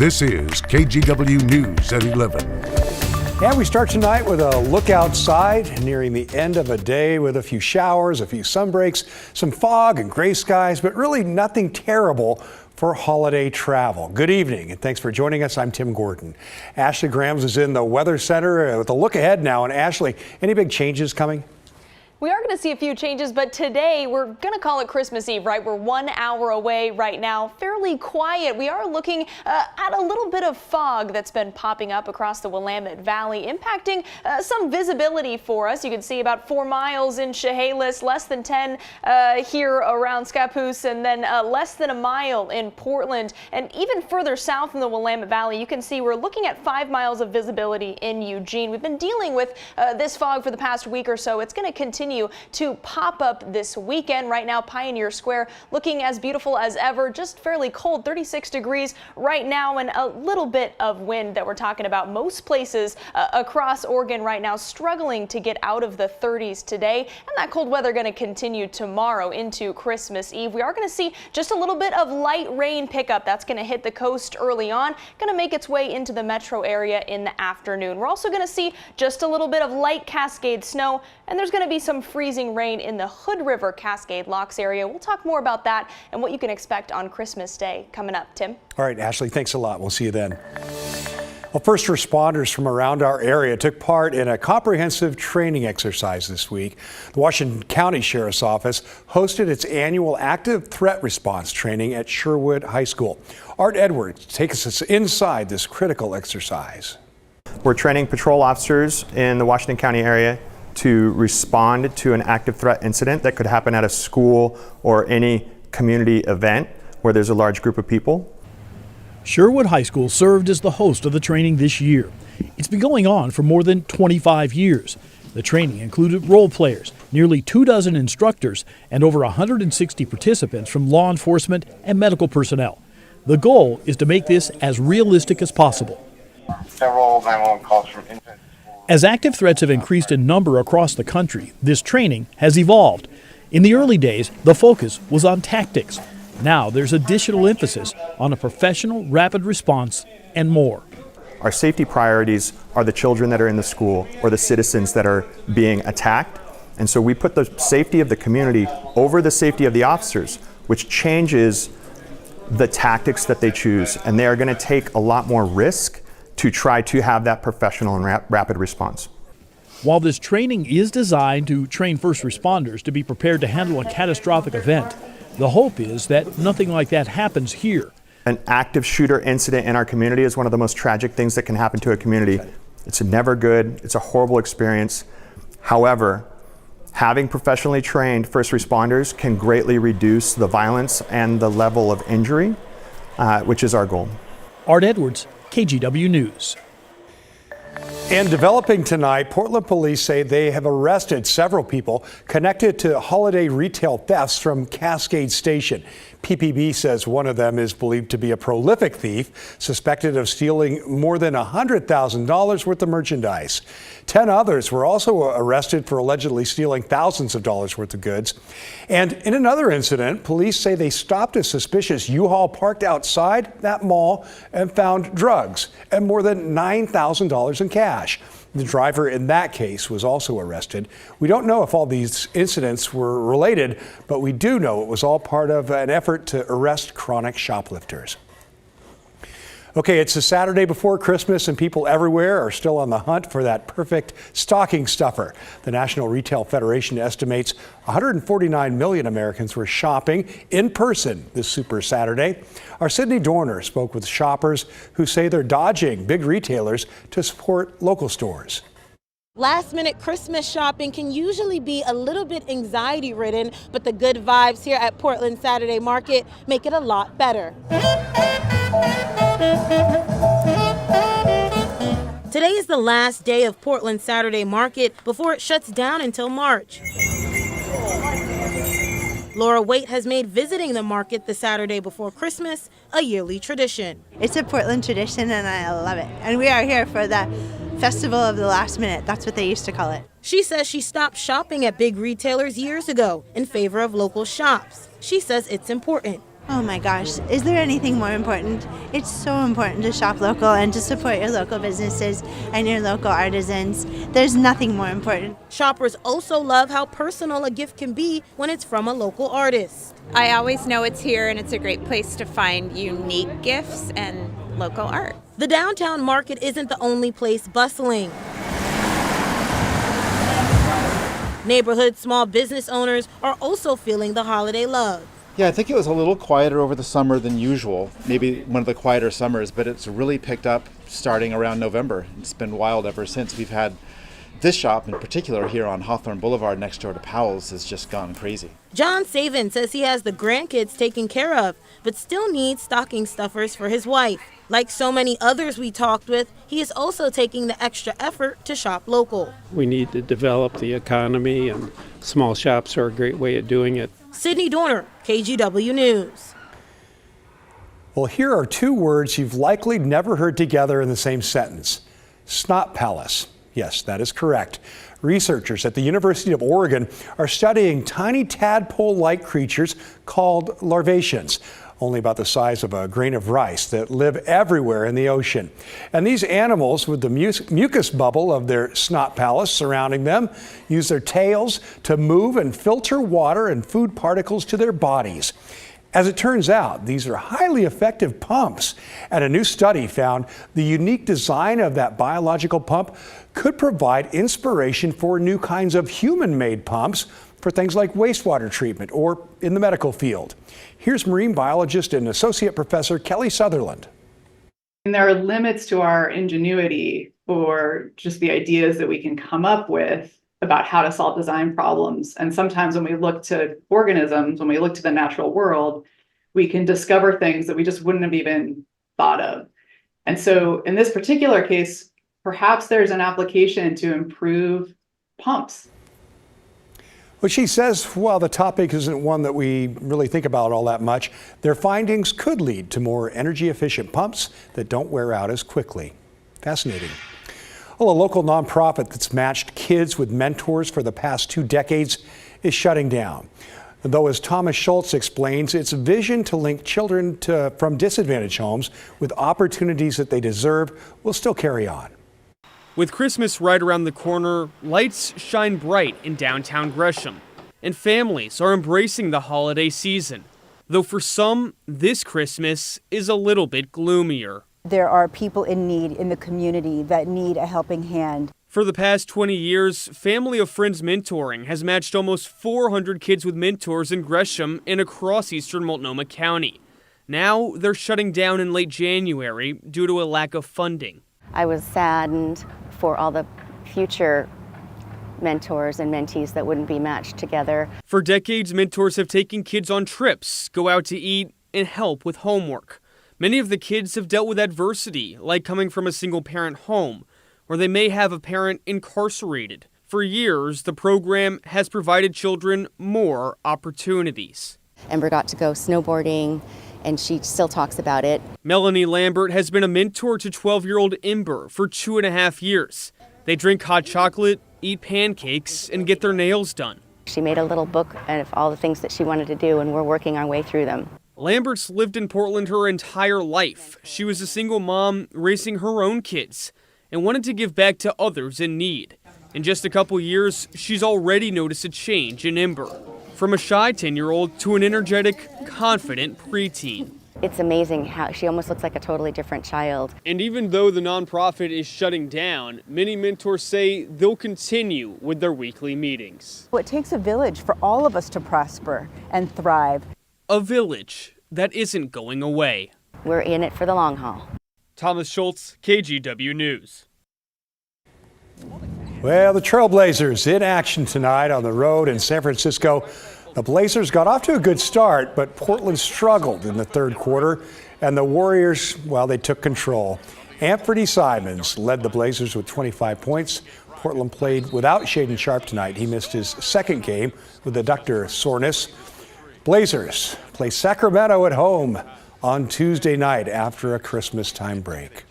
This is KGW News at 11. And we start tonight with a look outside, nearing the end of a day with a few showers, a few sun breaks, some fog and gray skies, but really nothing terrible for holiday travel. Good evening, and thanks for joining us. I'm Tim Gordon. Ashley Grams is in the Weather Center with a look ahead now. And Ashley, any big changes coming? We are going to see a few changes, but today we're going to call it Christmas Eve, right? We're 1 hour away right now, fairly quiet. We are looking at a little bit of fog that's been popping up across the Willamette Valley, impacting some visibility for us. You can see about 4 miles in Chehalis, less than 10 here around Scappoose, and then less than a mile in Portland. And even further south in the Willamette Valley, you can see we're looking at 5 miles of visibility in Eugene. We've been dealing with this fog for the past week or so. It's going to continue to pop up this weekend. Right now, Pioneer Square looking as beautiful as ever, just fairly cold, 36 degrees right now, and a little bit of wind that we're talking about. Most places across Oregon right now struggling to get out of the 30s today, and that cold weather going to continue tomorrow into Christmas Eve. We are going to see just a little bit of light rain pickup. That's going to hit the coast early on, going to make its way into the metro area in the afternoon. We're also going to see just a little bit of light Cascade snow, and there's going to be some freezing rain in the Hood River Cascade Locks area. We'll talk more about that and what you can expect on Christmas Day coming up. Tim? All right, Ashley, thanks a lot. We'll see you then. Well, first responders from around our area took part in a comprehensive training exercise this week. The Washington County Sheriff's Office hosted its annual active threat response training at Sherwood High School. Art Edwards takes us inside this critical exercise. We're training patrol officers in the Washington County area to respond to an active threat incident that could happen at a school or any community event where there's a large group of people. Sherwood High School served as the host of the training this year. It's been going on for more than 25 years. The training included role players, nearly 24 instructors, and over 160 participants from law enforcement and medical personnel. The goal is to make this as realistic as possible. Several 911 calls from infants. As active threats have increased in number across the country, this training has evolved. In the early days, the focus was on tactics. Now there's additional emphasis on a professional rapid response and more. Our safety priorities are the children that are in the school or the citizens that are being attacked. And so we put the safety of the community over the safety of the officers, which changes the tactics that they choose. And they are going to take a lot more risk to try to have that professional and rapid response. While this training is designed to train first responders to be prepared to handle a catastrophic event, the hope is that nothing like that happens here. An active shooter incident in our community is one of the most tragic things that can happen to a community. It's never good. It's a horrible experience. However, having professionally trained first responders can greatly reduce the violence and the level of injury, which is our goal. Art Edwards, KGW News. And developing tonight, Portland police say they have arrested several people connected to holiday retail thefts from Cascade Station. PPB says one of them is believed to be a prolific thief, suspected of stealing more than $100,000 worth of merchandise. 10 others were also arrested for allegedly stealing thousands of dollars worth of goods. And in another incident, police say they stopped a suspicious U-Haul parked outside that mall and found drugs and more than $9,000 in cash. The driver in that case was also arrested. We don't know if all these incidents were related, but we do know it was all part of an effort to arrest chronic shoplifters. Okay, it's the Saturday before Christmas and people everywhere are still on the hunt for that perfect stocking stuffer. The National Retail Federation estimates 149 million Americans were shopping in person this Super Saturday. Our Sydney Dorner spoke with shoppers who say they're dodging big retailers to support local stores. Last-minute Christmas shopping can usually be a little bit anxiety-ridden, but the good vibes here at Portland Saturday Market make it a lot better. Today is the last day of Portland Saturday Market before it shuts down until March. Laura Waite has made visiting the market the Saturday before Christmas a yearly tradition. It's a Portland tradition and I love it. And we are here for the Festival of the Last Minute. That's what they used to call it. She says she stopped shopping at big retailers years ago in favor of local shops. She says it's important. Oh my gosh, is there anything more important? It's so important to shop local and to support your local businesses and your local artisans. There's nothing more important. Shoppers also love how personal a gift can be when it's from a local artist. I always know it's here, and it's a great place to find unique gifts and local art. The downtown market isn't the only place bustling. Neighborhood small business owners are also feeling the holiday love. Yeah, I think it was a little quieter over the summer than usual, maybe one of the quieter summers, but it's really picked up starting around November. It's been wild ever since. We've had this shop in particular here on Hawthorne Boulevard next door to Powell's has just gone crazy. John Savin says he has the grandkids taken care of, but still needs stocking stuffers for his wife. Like so many others we talked with, he is also taking the extra effort to shop local. We need to develop the economy, and small shops are a great way of doing it. Sydney Dorner, KGW News. Well, here are two words you've likely never heard together in the same sentence. Snot palace. Yes, that is correct. Researchers at the University of Oregon are studying tiny tadpole-like creatures called larvaceans, only about the size of a grain of rice, that live everywhere in the ocean. And these animals, with the mucus bubble of their snot palace surrounding them, use their tails to move and filter water and food particles to their bodies. As it turns out, these are highly effective pumps, and a new study found the unique design of that biological pump could provide inspiration for new kinds of human-made pumps for things like wastewater treatment or in the medical field. Here's marine biologist and associate professor Kelly Sutherland. And there are limits to our ingenuity or just the ideas that we can come up with about how to solve design problems. And sometimes when we look to organisms, when we look to the natural world, we can discover things that we just wouldn't have even thought of. And so in this particular case, perhaps there's an application to improve pumps. Well, she says while the topic isn't one that we really think about all that much, their findings could lead to more energy efficient pumps that don't wear out as quickly. Fascinating. Well, a local nonprofit that's matched kids with mentors for the past 2 decades is shutting down. Though, as Thomas Schultz explains, its vision to link children from disadvantaged homes with opportunities that they deserve will still carry on. With Christmas right around the corner, lights shine bright in downtown Gresham, and families are embracing the holiday season. Though for some, this Christmas is a little bit gloomier. There are people in need in the community that need a helping hand. For the past 20 years, Family of Friends Mentoring has matched almost 400 kids with mentors in Gresham and across eastern Multnomah County. Now they're shutting down in late January due to a lack of funding. I was saddened for all the future mentors and mentees that wouldn't be matched together. For decades, mentors have taken kids on trips, go out to eat, and help with homework. Many of the kids have dealt with adversity, like coming from a single-parent home, or they may have a parent incarcerated. For years, the program has provided children more opportunities. Ember got to go snowboarding, and she still talks about it. Melanie Lambert has been a mentor to 12-year-old Ember for 2.5 years. They drink hot chocolate, eat pancakes, and get their nails done. She made a little book of all the things that she wanted to do, and we're working our way through them. Lambert's lived in Portland her entire life. She was a single mom raising her own kids and wanted to give back to others in need. In just a couple years, she's already noticed a change in Ember, from a shy 10-year-old to an energetic, confident preteen. It's amazing how she almost looks like a totally different child. And even though the nonprofit is shutting down, many mentors say they'll continue with their weekly meetings. Well, it takes a village for all of us to prosper and thrive. A village that isn't going away. We're in it for the long haul. Thomas Schultz, KGW News. Well, the Trailblazers in action tonight on the road in San Francisco. The Blazers got off to a good start, but Portland struggled in the third quarter, and the Warriors, well, they took control. Anthony Simons led the Blazers with 25 points. Portland played without Shaedon Sharpe tonight. He missed his second game with adductor soreness. Blazers play Sacramento at home on Tuesday night after a Christmas time break.